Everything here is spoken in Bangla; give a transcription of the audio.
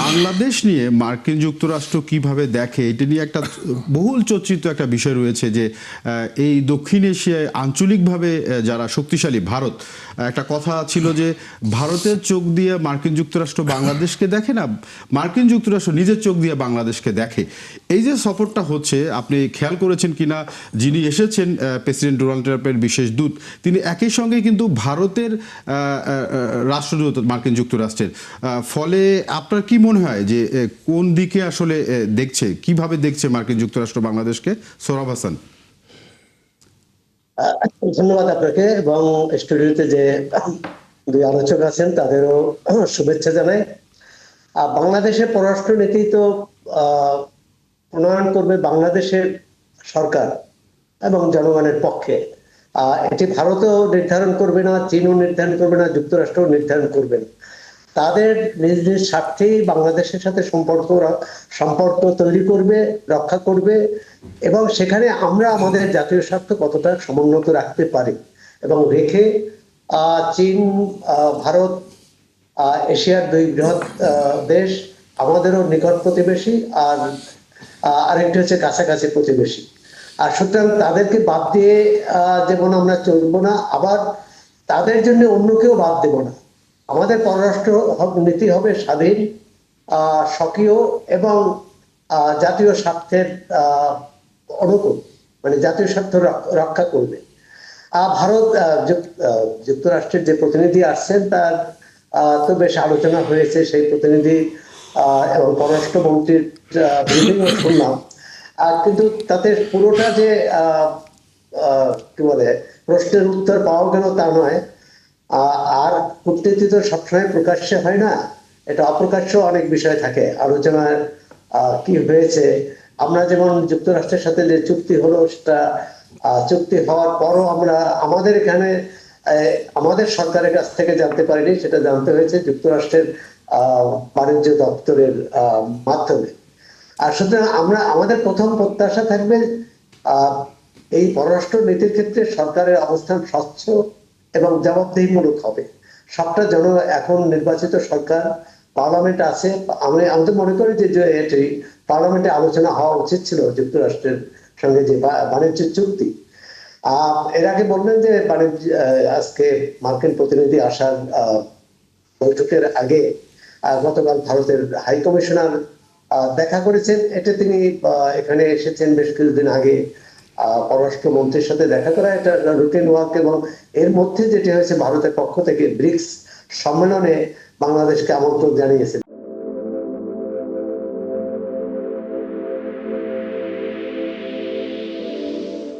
বাংলাদেশ নিয়ে মার্কিন যুক্তরাষ্ট্র কিভাবে দেখে এটা নিয়ে একটা বহুল চর্চিত একটা বিষয় রয়েছে যে এই দক্ষিণ এশিয়ায় আঞ্চলিকভাবে যারা শক্তিশালী ভারত, একটা কথা ছিল যে ভারতের চোখ দিয়ে মার্কিন যুক্তরাষ্ট্র বাংলাদেশকে দেখে না, মার্কিন যুক্তরাষ্ট্র নিজের চোখ দিয়ে বাংলাদেশকে দেখে। এই যে সফরটা হচ্ছে, আপনি খেয়াল করেছেন কিনা, যিনি এসেছেন প্রেসিডেন্ট ডোনাল্ড ট্রাম্পের বিশেষ দূত, তিনি একই সঙ্গে কিন্তু ভারতের রাষ্ট্রদূত মার্কিন যুক্তরাষ্ট্রের। ফলে আপনার কি মনে হয় যে কোন দিকে আসলে দেখছে, কিভাবে দেখছে মার্কিন যুক্তরাষ্ট্র বাংলাদেশকে? সোহরাব হাসান। ধন্যবাদ আপনাকে এবং স্টুডিওতে যে দুই আলোচক আছেন তাদেরও শুভেচ্ছা জানাই। বাংলাদেশের পররাষ্ট্র নীতি তো প্রণয়ন করবে বাংলাদেশের সরকার এবং জনগণের পক্ষে। এটি ভারতও নির্ধারণ করবে না, চীনও নির্ধারণ করবে না, যুক্তরাষ্ট্রও নির্ধারণ করবে না। তাদের নিজ নিজ স্বার্থেই বাংলাদেশের সাথে সম্পর্ক তৈরি করবে, রক্ষা করবে এবং সেখানে আমরা আমাদের জাতীয় স্বার্থ কতটা সমুন্নত রাখতে পারি এবং রেখে চীন, ভারত, এশিয়ার দুই বৃহৎ দেশ, আমাদেরও নিকট প্রতিবেশী, আর আরেকটি হচ্ছে কাছাকাছি প্রতিবেশী। আর সুতরাং তাদেরকে বাদ দিয়ে যেমন আমরা চলবো না, আবার তাদের জন্য অন্য কেউ বাদ দেব না। আমাদের পররাষ্ট্র নীতি হবে স্বাধীন, স্বকীয় এবং জাতীয় স্বার্থের অনুকূল, মানে জাতীয় স্বার্থ রক্ষা করবে। ভারত যুক্তরাষ্ট্রের যে প্রতিনিধি আসছেন তার তো বেশ আলোচনা হয়েছে, সেই প্রতিনিধি এবং পররাষ্ট্রমন্ত্রীর ব্রিফিং শুনলাম। কিন্তু তাতে পুরোটা যে কি বলে প্রশ্নের উত্তর পাওয়া গেল তা নয়। আর কূটনীতি তো সবসময় প্রকাশ্যে হয় না, এটা অপ্রকাশ্য অনেক বিষয় থাকে আলোচনার। কি হয়েছে, আমরা যেমন যুক্তরাষ্ট্রের সাথে যে চুক্তি হলো, সেটা চুক্তি হওয়ার পরও আমরা আমাদের এখানে আমাদের সরকারের কাছ থেকে জানতে পারিনি, সেটা জানতে হয়েছে যুক্তরাষ্ট্রের বাণিজ্য দপ্তরের মাধ্যমে। আর সুতরাং আমাদের প্রথম প্রত্যাশা থাকবে এই পররাষ্ট্র নীতির ক্ষেত্রে সরকারের অবস্থান স্বচ্ছ এবং জবাবদিহিমূলক হবে। সবটা যেন এখন নির্বাচিত সরকার, পার্লামেন্ট আছে, আমি মনে করি যে এটি পার্লামেন্টে আলোচনা হওয়া উচিত ছিল যুক্তরাষ্ট্রের সঙ্গে যে বাণিজ্য চুক্তি। এর আগে বললেন যে বাণিজ্য আজকে মার্কিন প্রতিনিধি আসার বৈঠকের আগে গতকাল ভারতের হাই কমিশনার দেখা করেছেন। এটা তিনি এখানে এসেছেন বেশ কিছুদিন আগে, পররাষ্ট্রমন্ত্রীর সাথে দেখা করা এটা রুটিন ওয়ার্ক। এবং এর মধ্যে যেটি হয়েছে, ভারতের পক্ষ থেকে ব্রিক্স সম্মেলনে বাংলাদেশকে আমন্ত্রণ জানিয়েছে।